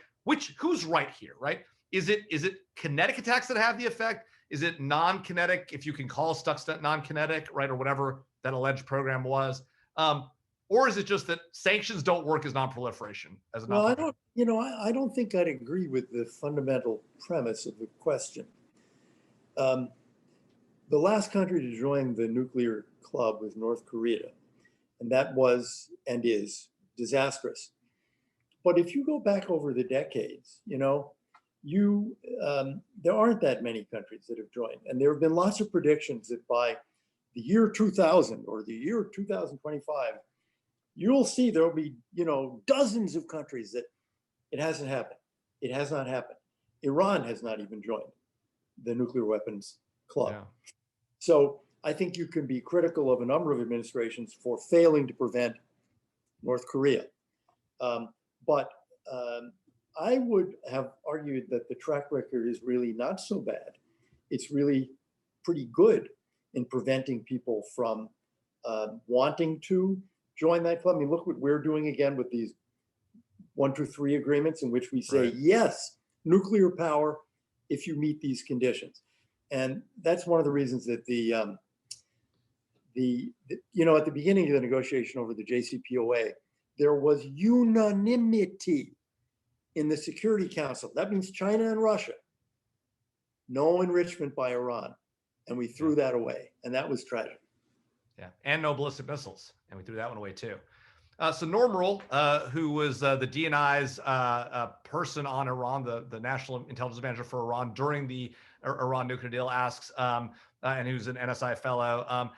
Who's right here, right? Is it kinetic attacks that have the effect? Is it non-kinetic, if you can call Stuxnet non-kinetic, right, or whatever that alleged program was? Or is it just that sanctions don't work as non-proliferation? Well, I don't think I'd agree with the fundamental premise of the question. The last country to join the nuclear club was North Korea, and that was and is disastrous. But if you go back over the decades, there aren't that many countries that have joined, and there have been lots of predictions that by the year 2000 or the year 2025, you'll see there'll be, dozens of countries that it hasn't happened. It has not happened. Iran has not even joined the nuclear weapons club. Yeah. So I think you can be critical of a number of administrations for failing to prevent North Korea. But I would have argued that the track record is really not so bad. It's really pretty good in preventing people from wanting to join that club. I mean, look what we're doing again with these 1, 2, 3 agreements in which we say, yes, nuclear power if you meet these conditions. And that's one of the reasons that at the beginning of the negotiation over the JCPOA, there was unanimity in the Security Council. That means China and Russia. No enrichment by Iran. And we threw that away. And that was tragic. Yeah, and no ballistic missiles, and we threw that one away too. So Norm Rule, who was the DNI's person on Iran, the National Intelligence Manager for Iran during the Iran nuclear deal, asks, and who's an NSI fellow,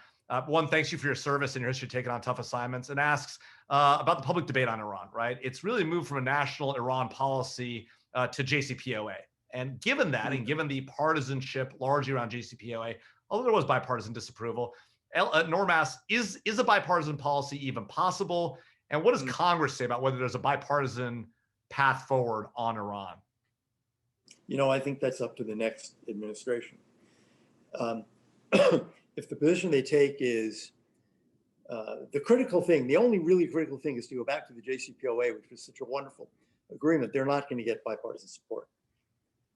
one, thanks you for your service and your history taking on tough assignments, and asks about the public debate on Iran, right? It's really moved from a national Iran policy to JCPOA. And given that, and given the partisanship largely around JCPOA, although there was bipartisan disapproval, Norm asks, is a bipartisan policy even possible? And what does Congress say about whether there's a bipartisan path forward on Iran? I think that's up to the next administration. If the position they take is the critical thing, the only really critical thing is to go back to the JCPOA, which was such a wonderful agreement. They're not going to get bipartisan support.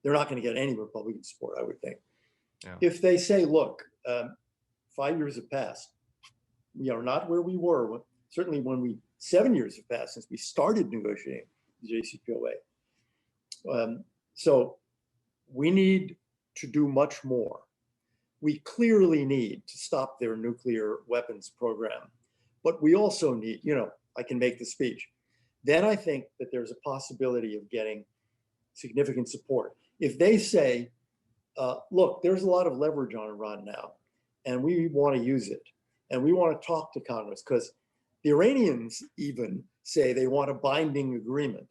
They're not going to get any Republican support, I would think. Yeah. If they say, look, 5 years have passed, we are not where we were, certainly 7 years have passed since we started negotiating the JCPOA. So we need to do much more. We clearly need to stop their nuclear weapons program, but we also need, I can make the speech. Then I think that there's a possibility of getting significant support. If they say, look, there's a lot of leverage on Iran now, and we want to use it, and we want to talk to Congress, because the Iranians even say they want a binding agreement,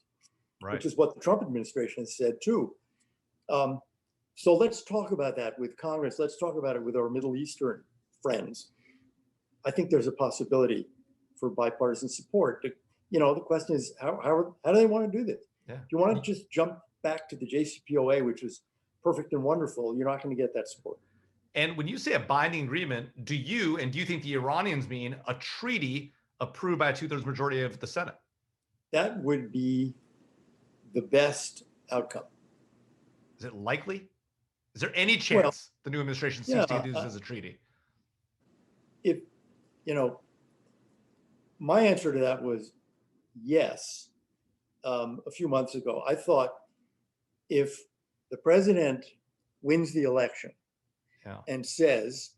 right, which is what the Trump administration has said too. So let's talk about that with Congress. Let's talk about it with our Middle Eastern friends. I think there's a possibility for bipartisan support. The question is, how do they want to do this? Yeah. If you want to just jump back to the JCPOA, which is perfect and wonderful, you're not going to get that support. And when you say a binding agreement, do you think the Iranians mean a treaty approved by a 2/3 majority of the Senate? That would be the best outcome. Is it likely? Is there any chance the new administration seeks to get this as a treaty? If, my answer to that was yes. A few months ago, I thought if the president wins the election and says,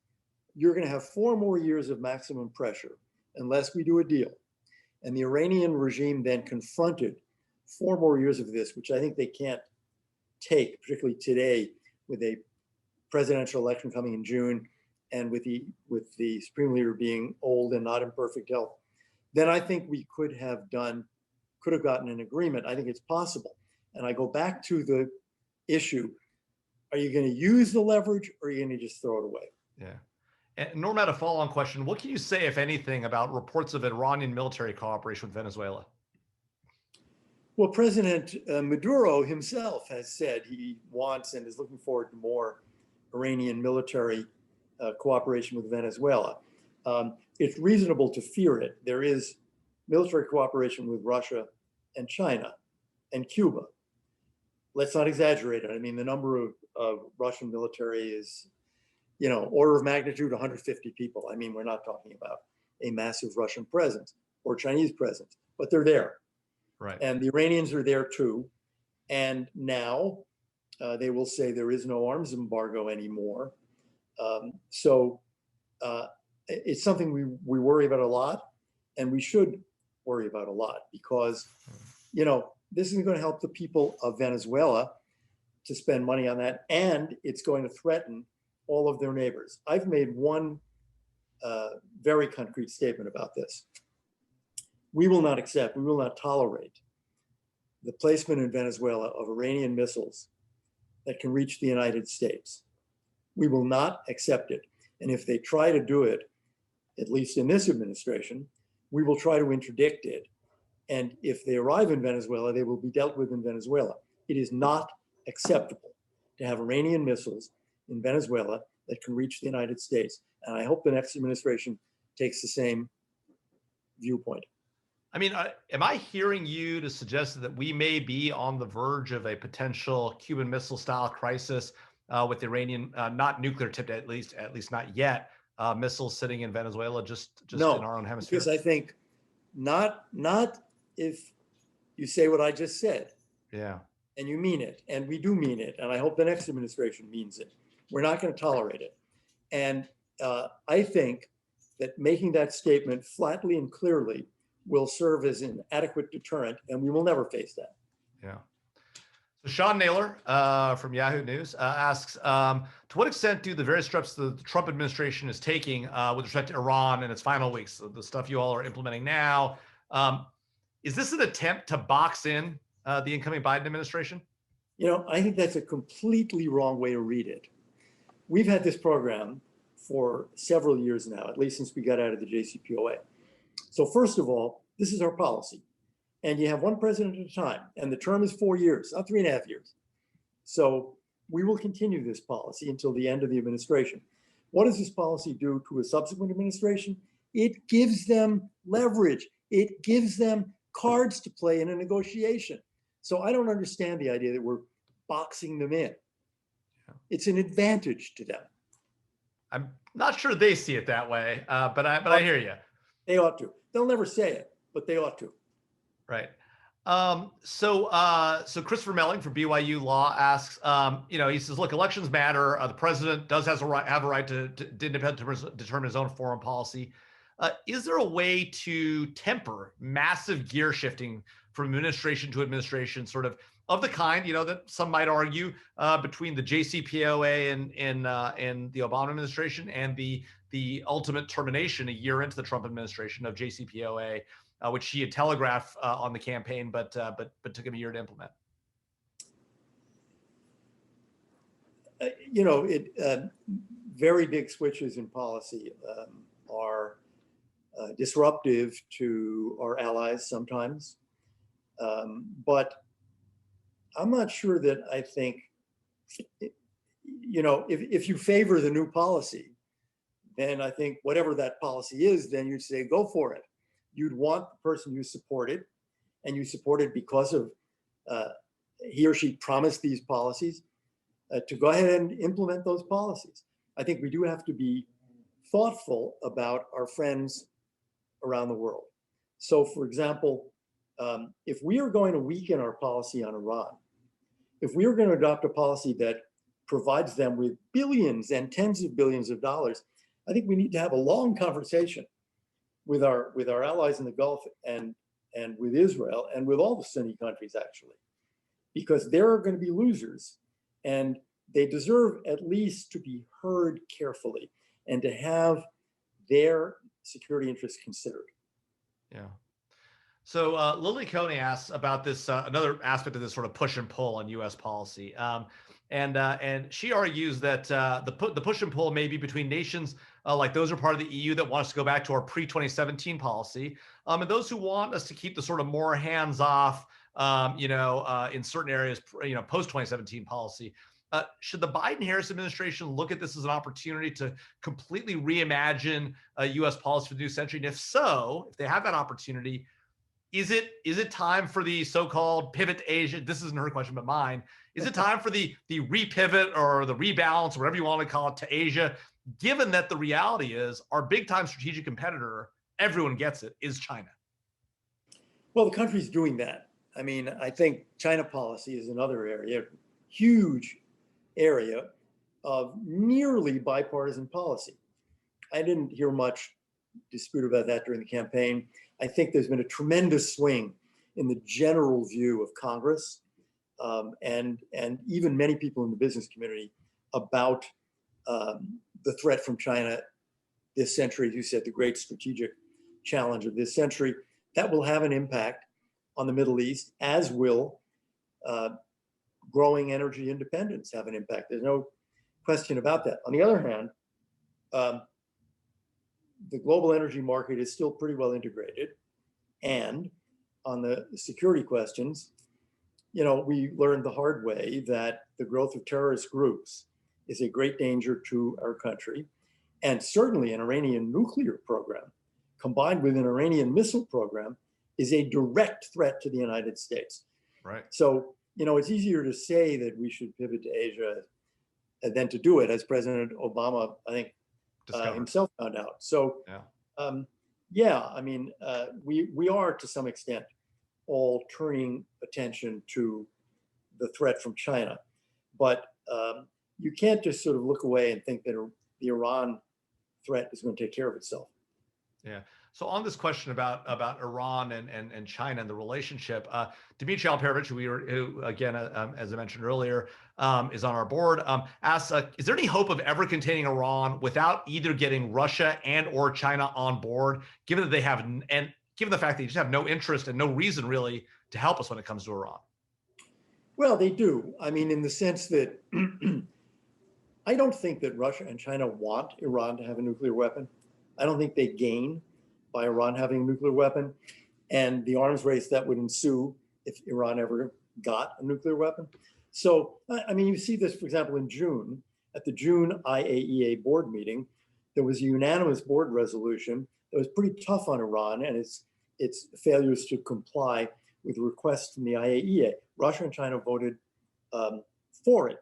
you're going to have 4 more years of maximum pressure unless we do a deal, and the Iranian regime then confronted 4 more years of this, which I think they can't take, particularly today, with a presidential election coming in June and with the supreme leader being old and not in perfect health, then I think we could have gotten an agreement. I think it's possible. And I go back to the issue, are you going to use the leverage or are you going to just throw it away? Yeah. And Norm had a follow-on question. What can you say, if anything, about reports of Iranian military cooperation with Venezuela? Well, President Maduro himself has said he wants and is looking forward to more Iranian military cooperation with Venezuela. It's reasonable to fear it. There is military cooperation with Russia and China and Cuba. Let's not exaggerate it. I mean, the number of Russian military is, order of magnitude 150 people. I mean, we're not talking about a massive Russian presence or Chinese presence, but they're there. Right. And the Iranians are there too. And now they will say there is no arms embargo anymore. So it's something we worry about a lot, and we should worry about a lot, because, this isn't going to help the people of Venezuela to spend money on that, and it's going to threaten all of their neighbors. I've made one very concrete statement about this. We will not accept, we will not tolerate the placement in Venezuela of Iranian missiles that can reach the United States. We will not accept it. And if they try to do it, at least in this administration, we will try to interdict it. And if they arrive in Venezuela, they will be dealt with in Venezuela. It is not acceptable to have Iranian missiles in Venezuela that can reach the United States. And I hope the next administration takes the same viewpoint. I mean, am I hearing you to suggest that we may be on the verge of a potential Cuban Missile style crisis with Iranian, not nuclear tipped, at least not yet, missiles sitting in Venezuela, just no, in our own hemisphere? Because I think not if you say what I just said. Yeah. And you mean it, and we do mean it, and I hope the next administration means it. We're not going to tolerate it. And I think that making that statement flatly and clearly will serve as an adequate deterrent, and we will never face that. Yeah. So Sean Naylor from Yahoo News asks, to what extent do the various steps the Trump administration is taking with respect to Iran in its final weeks, the stuff you all are implementing now, is this an attempt to box in the incoming Biden administration? I think that's a completely wrong way to read it. We've had this program for several years now, at least since we got out of the JCPOA. So first of all, this is our policy. And you have one president at a time, and the term is 4 years, not 3.5 years. So we will continue this policy until the end of the administration. What does this policy do to a subsequent administration? It gives them leverage. It gives them cards to play in a negotiation. So I don't understand the idea that we're boxing them in. It's an advantage to them. I'm not sure they see it that way, but I hear you. They ought to. They'll never say it, but they ought to. Right. So Christopher Melling from BYU Law asks, he says, look, elections matter. The president does have a right to determine his own foreign policy. Is there a way to temper massive gear shifting from administration to administration, sort of the kind, that some might argue between the JCPOA and the Obama administration and the ultimate termination a year into the Trump administration of JCPOA, which he had telegraphed on the campaign, but took him a year to implement? Very big switches in policy are disruptive to our allies sometimes. But I'm not sure that I think, if you favor the new policy, then I think whatever that policy is, then you'd say, go for it. You'd want the person you supported, and you supported because of he or she promised these policies, to go ahead and implement those policies. I think we do have to be thoughtful about our friends around the world. So, for example, if we are going to weaken our policy on Iran, if we are going to adopt a policy that provides them with billions and tens of billions of dollars, I think we need to have a long conversation with our allies in the Gulf and with Israel and with all the Sunni countries, actually, because there are going to be losers, and they deserve at least to be heard carefully and to have their security interests considered. Yeah. So Lily Coney asks about this, another aspect of this sort of push and pull on U.S. policy. And she argues that the push and pull may be between nations like those who are part of the EU that want us to go back to our pre-2017 policy, and those who want us to keep the sort of more hands-off, in certain areas, post-2017 policy. Should the Biden-Harris administration look at this as an opportunity to completely reimagine U.S. policy for the new century? And if so, if they have that opportunity, is it time for the so-called pivot to Asia? This isn't her question, but mine. Is it time for the repivot or the rebalance, or whatever you want to call it, to Asia, given that the reality is our big-time strategic competitor, everyone gets it, is China? Well, the country's doing that. I mean, I think China policy is another area, huge area of nearly bipartisan policy. I didn't hear much dispute about that during the campaign. I think there's been a tremendous swing in the general view of Congress and even many people in the business community about the threat from China this century. As you said, the great strategic challenge of this century. That will have an impact on the Middle East, as will growing energy independence have an impact. There's no question about that. On the other hand, the global energy market is still pretty well integrated. And on the security questions, we learned the hard way that the growth of terrorist groups is a great danger to our country. And certainly an Iranian nuclear program combined with an Iranian missile program is a direct threat to the United States. Right. So, it's easier to say that we should pivot to Asia than to do it, as President Obama, I think, himself found out. So, we are to some extent all turning attention to the threat from China, but you can't just sort of look away and think that the Iran threat is going to take care of itself. Yeah. So on this question about Iran and China and the relationship, Dmitry Alperovich, who again, as I mentioned earlier, is on our board, asks, is there any hope of ever containing Iran without either getting Russia and or China on board, given that they have, and given the fact that they just have no interest and no reason really to help us when it comes to Iran? Well, they do. I mean, in the sense that I don't think that Russia and China want Iran to have a nuclear weapon. I don't think they gain by Iran having a nuclear weapon, and the arms race that would ensue if Iran ever got a nuclear weapon. So, I mean, you see this, for example, in June, at the June IAEA board meeting, there was a unanimous board resolution that was pretty tough on Iran and its failures to comply with requests from the IAEA. Russia and China voted for it,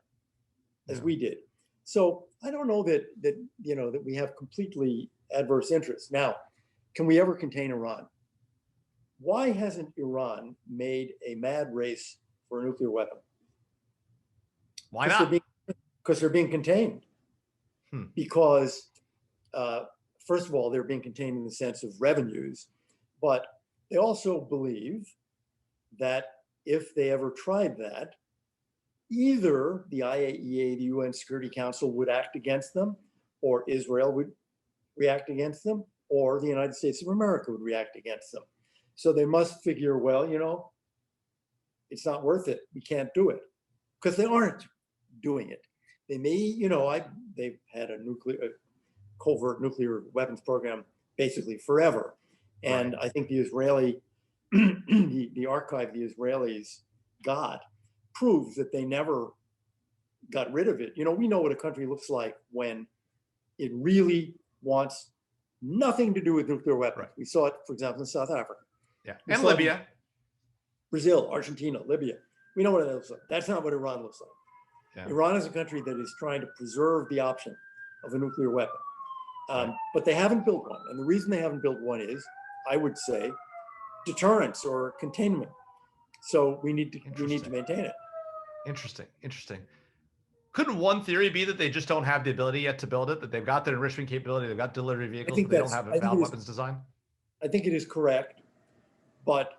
as we did. So I don't know that we have completely adverse interests. Now, can we ever contain Iran? Why hasn't Iran made a mad race for a nuclear weapon? Why not? Because they're being contained. Because, first of all, they're being contained in the sense of revenues, but they also believe that if they ever tried that, either the IAEA, the UN Security Council, would act against them, or Israel would react against them, or the United States of America would react against them. So they must figure, well, it's not worth it. We can't do it, because they aren't doing it. They may, they've had a covert nuclear weapons program basically forever. And I think the Israeli, the archive the Israelis got proves that they never got rid of it. We know what a country looks like when it really wants nothing to do with nuclear weapons. We saw it, for example, in South Africa. Yeah, and Libya. Brazil, Argentina, Libya. We know what it looks like. That's not what Iran looks like. Yeah. Iran is a country that is trying to preserve the option of a nuclear weapon. But they haven't built one. And the reason they haven't built one is, I would say, deterrence or containment. So we need to maintain it. Interesting. Couldn't one theory be that they just don't have the ability yet to build it, that they've got the enrichment capability, they've got delivery vehicles, but they don't have a valid weapons design? I think it is correct. But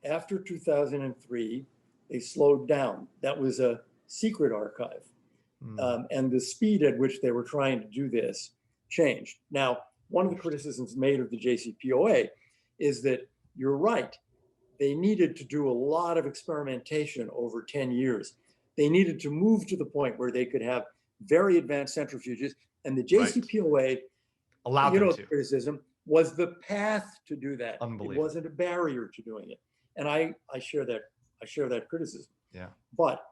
after 2003, they slowed down. That was a secret archive. And the speed at which they were trying to do this changed. Now, one of the criticisms made of the JCPOA is that you're right. They needed to do a lot of experimentation over 10 years. They needed to move to the point where they could have very advanced centrifuges. And the JCPOA, allowed them to. Criticism was the path to do that. Unbelievable. It wasn't a barrier to doing it. And I share that criticism. Yeah. But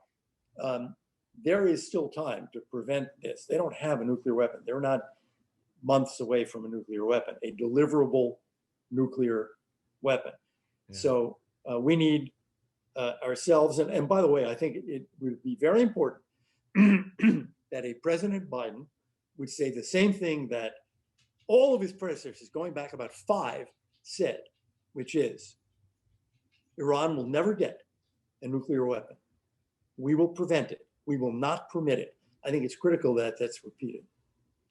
there is still time to prevent this. They don't have a nuclear weapon. They're not months away from a nuclear weapon, a deliverable nuclear weapon. Yeah. So we need ourselves, and by the way, I think it would be very important that a President Biden would say the same thing that all of his predecessors, going back about 5, said, which is, Iran will never get a nuclear weapon. We will prevent it. We will not permit it. I think it's critical that that's repeated.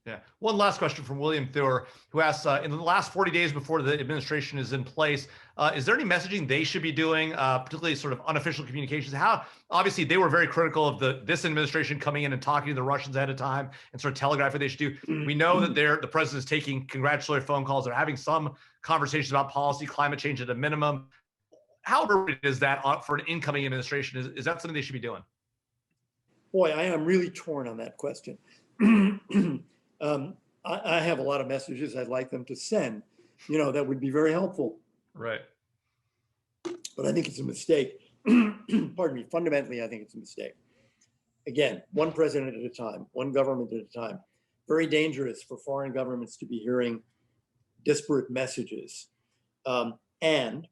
Yeah. One last question from William Thur, who asks, in the last 40 days before the administration is in place, is there any messaging they should be doing, particularly sort of unofficial communications? How, obviously, they were very critical of this administration coming in and talking to the Russians ahead of time and sort of telegraph what they should do. We know that the president is taking congratulatory phone calls. They're having some conversations about policy, climate change at a minimum. How appropriate is that for an incoming administration? Is that something they should be doing? Boy, I am really torn on that question. I have a lot of messages I'd like them to send, that would be very helpful. Right. But I think it's a mistake. Pardon me. Fundamentally, I think it's a mistake. Again, one president at a time, one government at a time. Very dangerous for foreign governments to be hearing disparate messages. And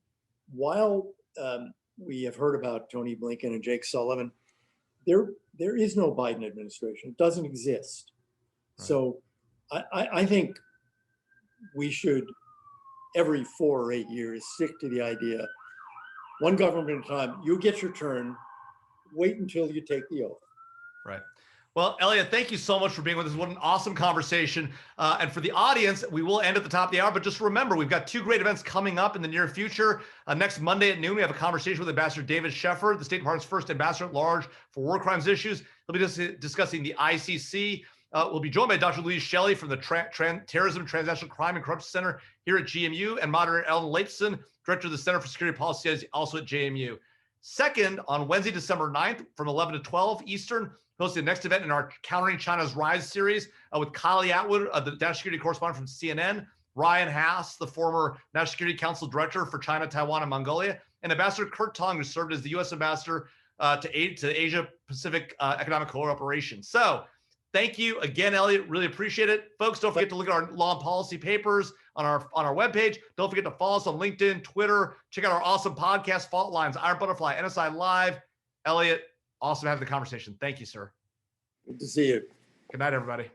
while we have heard about Tony Blinken and Jake Sullivan, there is no Biden administration. It doesn't exist. Right. So I think we should, every 4 or 8 years, stick to the idea, one government at a time. You get your turn. Wait until you take the oath. Right. Well, Elliott, thank you so much for being with us. What an awesome conversation. And for the audience, we will end at the top of the hour, but just remember, we've got 2 great events coming up in the near future. Next Monday at noon, we have a conversation with Ambassador David Sheffer, the State Department's first ambassador at large for war crimes issues. He'll be discussing the ICC. We'll be joined by Dr. Louise Shelley from the Terrorism, Transnational Crime and Corruption Center here at GMU, and moderator Ellen Leipson, director of the Center for Security Policy, also at JMU. Second, on Wednesday, December 9th, from 11 to 12 Eastern, hosting the next event in our Countering China's Rise series with Kylie Atwood, the national security correspondent from CNN, Ryan Haas, the former National Security Council director for China, Taiwan, and Mongolia, and Ambassador Kurt Tong, who served as the U.S. ambassador to Asia Pacific Economic Cooperation. So thank you again, Elliott. Really appreciate it. Folks, don't forget to look at our law and policy papers on our webpage. Don't forget to follow us on LinkedIn, Twitter. Check out our awesome podcast, Fault Lines, Iron Butterfly, NSI Live. Elliott, awesome having the conversation. Thank you, sir. Good to see you. Good night, everybody.